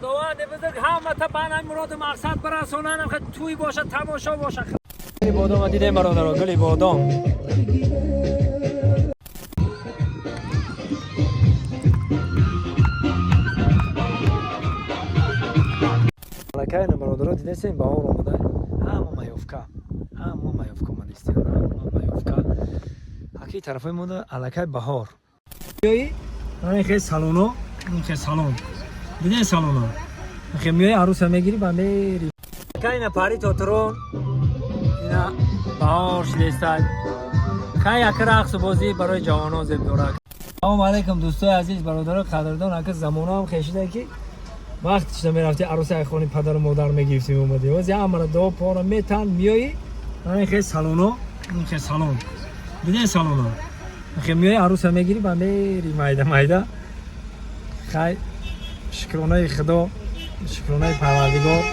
دوانه بزرگ همه تا بنا مراد مقصد برسونن خد توی باشه تماشا باشه گلی بادام دیدیم برادر گلی بادام ملکه برادر دیدیم بهار اومده همه مایوفکا مدیستی همه مایوفکا اکی طرفای مونده الکه بهار یوی این خیلی سالونو این خیلی سالون دیدین سالونو خیلی میای عروس میگیری با میری کاین پاری توترون اینا بهار شلیستای خیلی اکر رقص بازی برای جوانان زیب دورک سلام علیکم دوستای عزیز برادر قدردان اگه زمانه هم خیشیده که وقتی چطور میرفتی عروس ایخوانی پدر و مادر میگیرفتیم اومدی وزی امرا دو پارا میتن میایی این خیلی سالونو این خیلی سالون دیدین سالونو خیلی میای عروس میگیری با میری مایده خیلی شکرانه خدا شکرانه پروردگار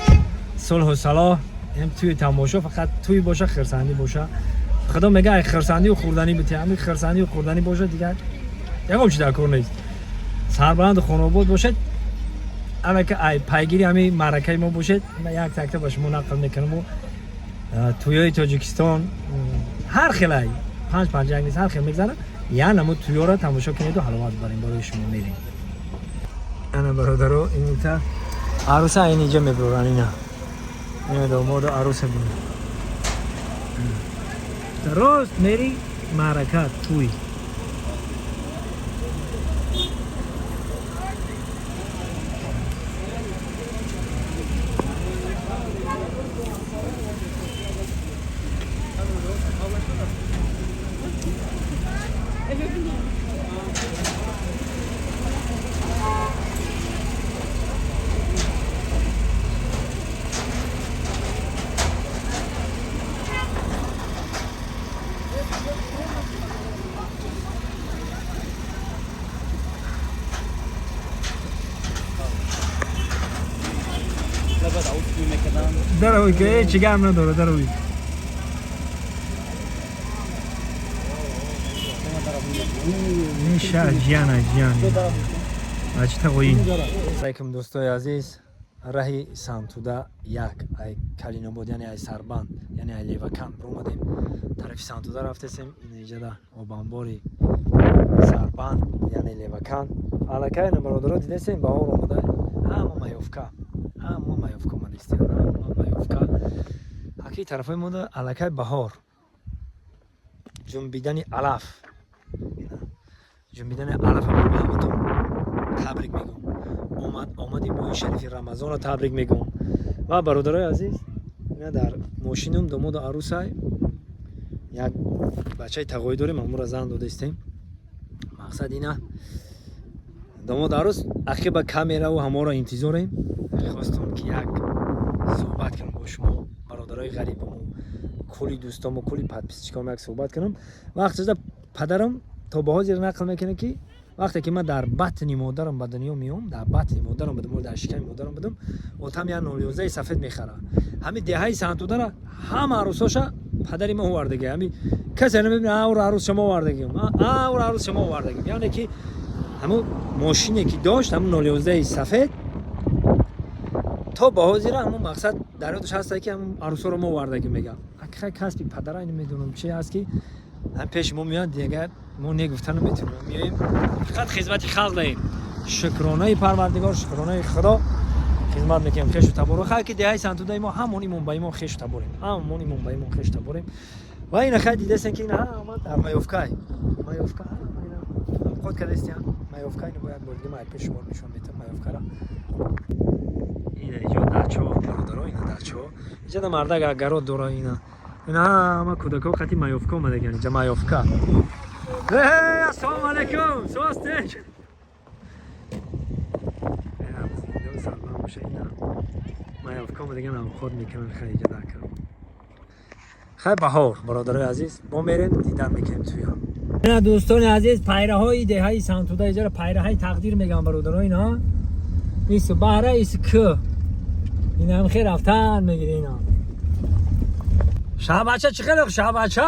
صلح و صلاح هم توی تماشا فقط توی باشه خرسندی باشه خدا میگه خرسندی و خوردنی بتی همین خرسندی و خوردنی باشه دیگه یکم چی در کار نیست سربلند خانواده باشه اما که پیگیری همین معرکه ما باشه من یک تکته باشه نقل میکنم و توی تاجیکستان هر خیلی پنج نیست هر خیلی میگذارم یعنی ما توی را تماشا کنید و حلوات بریم برای شما میریم انا برادرو این تا عروسه اینجا میبرن اینا داماد و عروس بود درست میری معرکه توی دروی که چی گرم نداره دروی این شهر جیان بچه تقویی علیکم دوستای عزیز راهی سانتودا یک ای کلیناباد یعنی ای سربند یعنی ای لیوکان اومدیم طرف سانتودا رفتیم اینجا دا اوبانبوری سربند یعنی لیوکان الکه برادرها دیدیم بهار اومده همه مایوفکا مدیستی همه مایوفکا اکی طرفای مونده الکه بهار جنبیدن علف همتون تبریک میگم آمدیم ماه شریف رمضان رو تبریک میگم و برادرای عزیز اینا در ماشینم داماد و عروسای یک بچه تقوی داریم امور زن داده استیم مقصد اینا داماد عروس اخی با کامیرا و همه را انتظاریم خواستم که یک صحبت کنم با شما برادرای غریبم و کلی دوستام و کلی پدپیسچیکام یک صحبت کنم وقتی پدرم تا به حاضر نقل میکنه که وقتی که من در بطن مادرم به دنیا میام در بطن مادرم بدم در شکم مادرم بدم اوتام یا نولیوزه سفید میخره همین دههای سانتودا را هم عروساشا پدری ما آوردگی همین کسی نمیبینه اور عروس شما آوردگیم اور عروس شما آوردگیم یعنی که همون ماشینی که داشت همون نولیوزه سفید تا به حاضر همون مقصد در یادش هست که همون عروسا رو ما آوردگی میگم اگه کسی پدرای نمیدونم چی هست که هم پیش ما میاد دیگه ما نگفتن میتونیم میایم فقط خدمت خلق داریم شکرانه پروردگار شکرانه خدا خدمت میکنیم خیش و تبارک که دههای سانتودا ما همونیمون با ایمان خیش تباریم و این خیلی دیدستن که این آمد در مایوفکا خود کدستی مایوفکا اینو باید بردیم ای پیش شما نشون میدم مایوفکا را این اینجا دچو برادرها اینا دچو اینجا در مردا گرو دورا اینا همه کودکا خطی مایوفکا اومده گن اینجا مایوفکا السلام علیکم سواستش سلام باشه اینا مایوفکا اومده گن هم خود میکنن خیلی جدا کرد خیلی بهار برادرای عزیز ما میریم دیدن میکنیم توی هم اینا دوستان عزیز پیره های دههای سانتودا اینجا پیره های تقدیر میگن برادرها اینا ایسو بهره ایسو که این هم خیلی رفتن میگیره اینا شب بچه چه خیلی شب بچه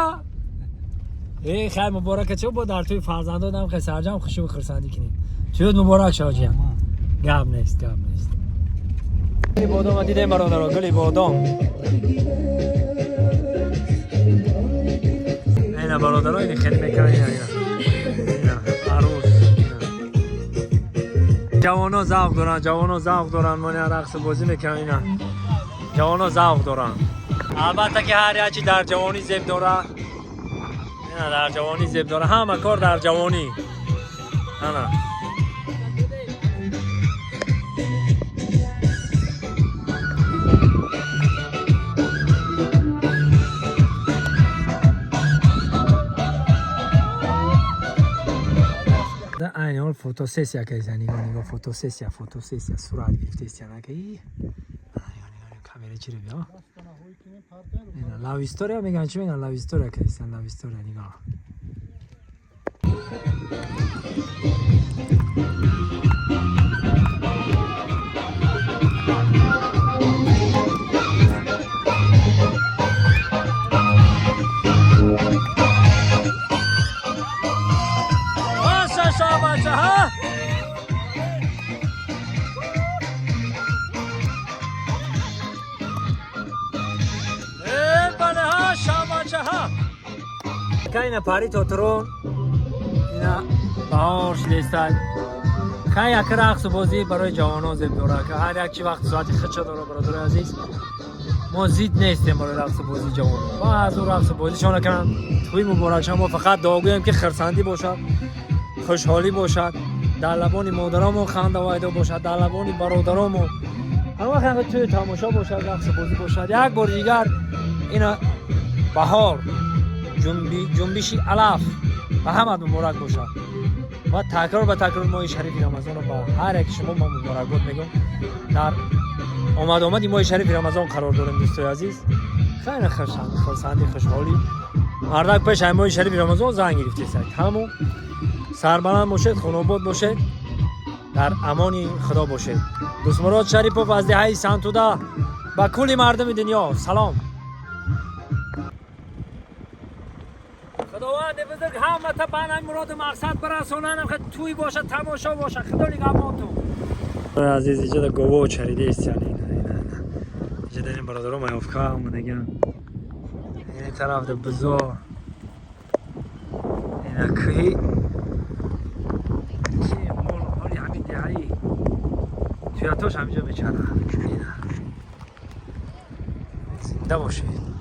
ای خیلی مبارکه چه با در توی فرزندان هم خیلی سرجم خوشی و خرسندی کنیم چود مبارک شاجیم گم نیست گلی بادام دیدیم برادر، گلی بادام. اینا برادر ها این خیلی میکنن. اینا عروس. جوانا ذوق دارن، جوانا ذوق دارن. من رقص بازی میکنن. اینا جوانا ذوق دارن. البته که هر چی در جوانی زیب داره. اینا در جوانی زیب داره. همه کار در جوانی. نه. این حال فوتوسسیا که زنی نگاه فوتوسسیا صورت گرفته نگی کامera چی رو بیا اینا لاو استوریا میگن چی میگن لاو استوریا که ایستن لاو استوریا نگاه اینا پاری توترون اینا باهاش لیستای خیلی یک رقص بازی برای جوانان زیب داره که هر یک چی وقت ساعتی خچه داره برادر عزیز ما زید نیستیم برای رقص بازی جوان ما از اون رقص بازی شان کنم توی مبارک ما فقط دعاگویم که خرسندی باشد خوشحالی باشد در لبان مادرامو خنده وایده باشد در لبان برادرامو هر وقت توی تماشا باشد رقص بازی باشد یک بار دیگر اینا بهار جنبشی علف و همه مبارک باشد و تکرار به تکرار ماه شریف رمضان رو با هر یک شما ما مبارکات میگم در آمد ماه شریف رمضان قرار داریم دوستای عزیز خیلی خرسندی خوشحالی مردک پیش ماه شریف رمضان زنگ گرفته سید همون سربلند باشید خانوباد باشید در امانی خدا باشید دوست مراد شریفوف از دهه سنتوده با کلی مردم دنیا سلام خداوند بزرگ همه تا به مراد مقصد برسونن خد توی باشه تماشا باشه خدا نگهبان تو عزیز اینجا در گواه چریده است یعنی اینجا در این برادرها میافکه اومدگن این طرف در بزار این اکهی حالی همین دهی توی اتاش همینجا بچره زنده باشید